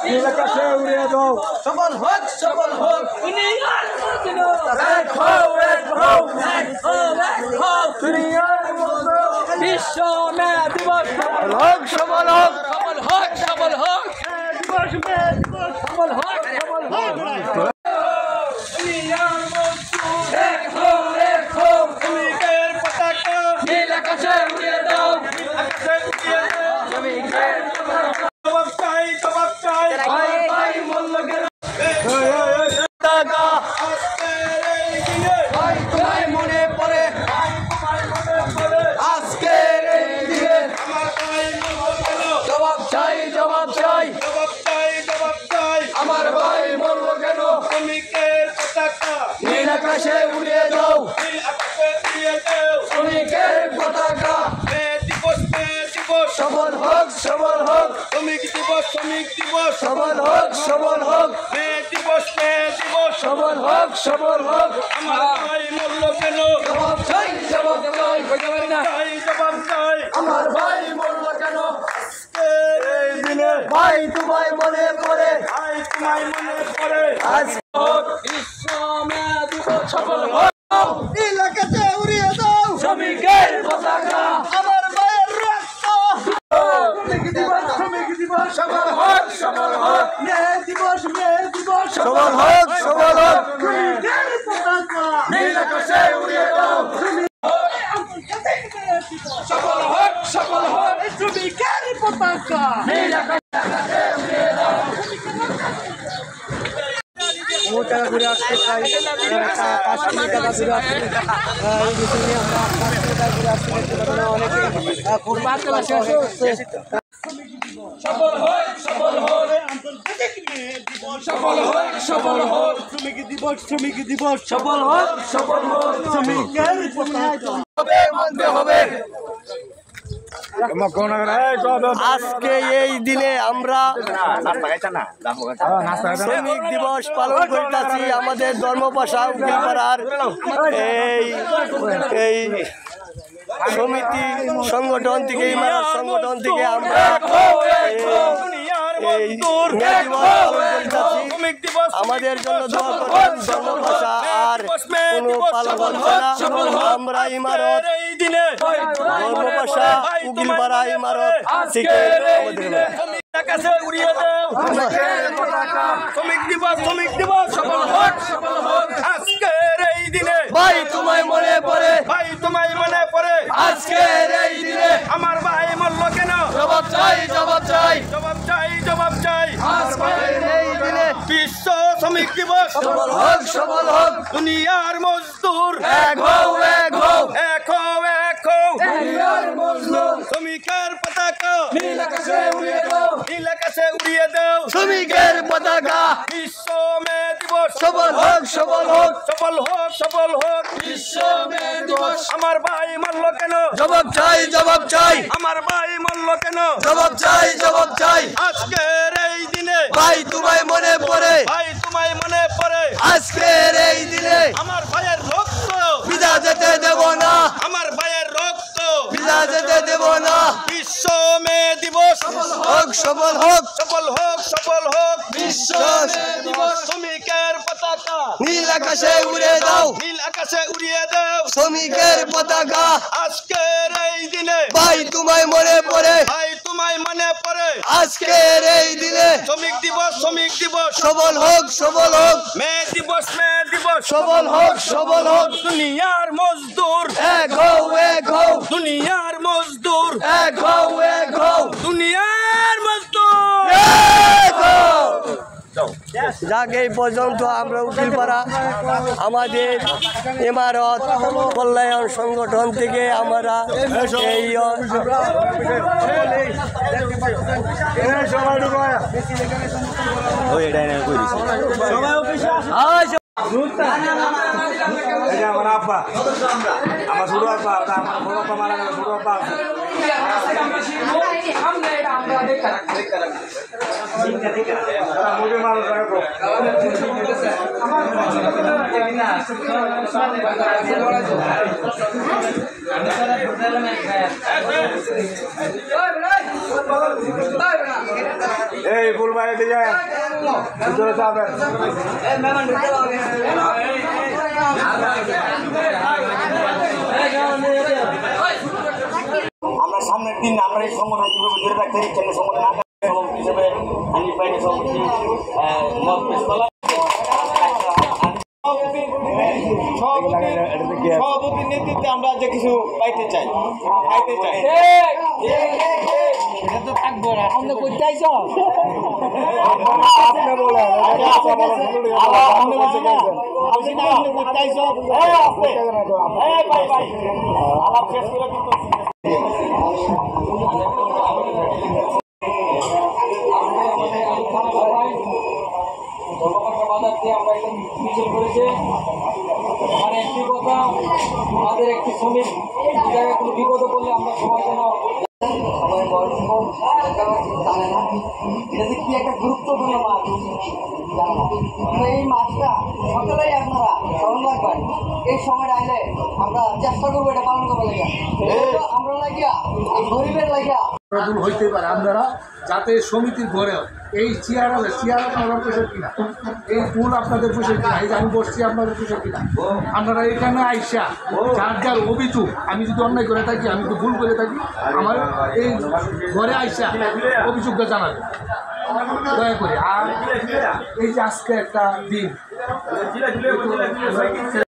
নীল আকাশে উড়িয়ে দাও সফল হোক এক হও বিশ্ব মে দিবস সফল হোক সফল হোক দিবস মে দিবস সফল হোক শ্রমিকের পতাকা নীল আকাশে উড়িয়ে দাও জবাব চাই ভাই মূল্য কেন পতাকা ভাই তোমায় মনে পড়ে আজকের এই দিনে জবাব চাই আমার ভাই মূল্য কেন শ্রমিকের পতাকা নীল আকাশে উড়িয়ে দাও শ্রমিকের পতাকা দিবস সফল হোক শ্রমিক দিবস সফল হোক মে দিবস সফল হোক আমার ভাই মূল্য কেন জবাব চাই বলতে পারি না জবাব চাই আমার ভাই মূল্য কেন এই দিনে ভাই তোমায় মনে পড়ে ভাই তোমায় মনে পড়ে আজ বিশ্ব মে দিবস সফল হোক নীল আকাশে উড়িয়ে দাও শ্রমিকের পতাকা আমার ভাইয়ের রক্ত শ্রমিক দিবস সফল হোক মে দিবস সফল হোক শ্রমিকের পতাকা নীল আকাশে উড়িয়ে দাও সফল হোক শ্রমিকের পতাকা নীল আকাশে উড়িয়ে দাও টাকা ঘুরে আসতে চাই 500 টাকা ঘুরে আসতে এই বিষয় নিয়ে আমরা 500 টাকা ঘুরে আসতে অনেকে খুব বাড়তে পারছে সফল হোক সফল হোক শ্রমিক দিবস সফল হোক শ্রমিকের পতাকা মানতে হবে আজকে এই দিনে আমরা শ্রমিক দিবস পালন করতেছি আমাদের ধর্মপাশা উকিলপাড়ার এই সমিতি সংগঠন থেকে ইমারত সংগঠন থেকে আমরা এই মে দিবস পালন করতেছি আমাদের জন্য দোয়া করবেন ধর্মপাশা আর কোনো পালন হচ্ছে না আমরা ইমারত ধর্মপাশা উকিলপাড়া ইমারত থেকে আকাশে উড়িয়ে দাও শ্রমিক দিবস সফল হোক আজকের এই দিনে ভাই তোমায় মনে পড়ে আজকের এই দিনে আমার ভাই মূল্য কেন জবাব চাই আজকের এই দিনে বিশ্ব শ্রমিক দিবস সফল হোক দুনিয়ার মজদুর এক হও এক হও দুনিয়ার মজলুম শ্রমিকের পতাকা নীল আকাশে উড়িয়ে দাও শ্রমিকের পতাকা বিশ্ব মে দিবস সফল হোক বিশ্ব মে দিবস আমার ভাই মূল্য কেন জবাব চাই আমার ভাই মূল্য কেন জবাব চাই আজকের এই দিনে ভাই তোমায় মনে পড়ে আজকের এই দিনে আমার ভাইয়ের রক্ত বিদা যেতে দেব না আমার ভাইয়ের রক্ত বিদা যেতে দেব না বিশ্ব মে দিবস সফল হোক বিশ্ব মে দিবস শ্রমিকের পতাকা নীল আকাশে উড়িয়ে দাও শ্রমিকের পতাকা আজকের এই দিনে ভাই তোমায় মনে পড়ে আজকের এই দিনে শ্রমিক দিবস সফল হোক মে দিবস সফল হোক দুনিয়ার মজদুর এক হও দুনিয়ার মজদুর এক হও দুনিয়ার মজদুর যাক এই পর্যন্ত আমরা উকিলপাড়া আমাদের ইমারত কল্যাণ সংগঠন থেকে আমরা আমার আব্বা আমার ছোট আব্বা আমার বড় আব্বা মারা গেল ছোট আব্বা মুখে মানুষ রাখো এই ফুল বাইরে দিয়ে যায় ভিতরে যাবেন আমরা সামনের দিন আমরা এই সংগঠন কিভাবে ধরে রাখতে চাই সংগঠন হিসেবে আমি পাইনি সভাপতি মত পেশতলা সভাপতির নেতৃত্বে আমরা যে কিছু পাইতে চাই খাইতে চাই থাকবো না আমরা করতে আইস আলাপ শেষ করে বাজার দিয়ে আমরা একটা মিছিল করেছি মানে একটি কথা আমাদের একটি শ্রমিক জায়গায় কোনো বিপদে পড়লে আমরা সবাই যেন সবাই বয়স্ক জানে না এটা যে কি একটা গুরুত্বপূর্ণ মাছ জানে না এই মাছটা সকলেই আপনারা স্মরণ রাখবেন এই সময় আইলে আমরা চেষ্টা করবো এটা পালন করবো লাগিয়া আমরা লাগিয়া গরিবের লাগিয়া ভুল হইতে পারে আপনারা যাতে সমিতির ঘরে এই চেয়ার আপনারা পোষের কিনা এই ফুল আপনাদের পোষের কিনা এই যে আমি বসছি আপনাদের পোষের কিনা আপনারা এখানে আইসা যার যার অভিযোগ আমি যদি অন্যায় করে থাকি আমি যদি ভুল করে থাকি আমার এই ঘরে আইসা অভিযোগটা জানাবে দয়া করে আর এই যে আজকে একটা দিন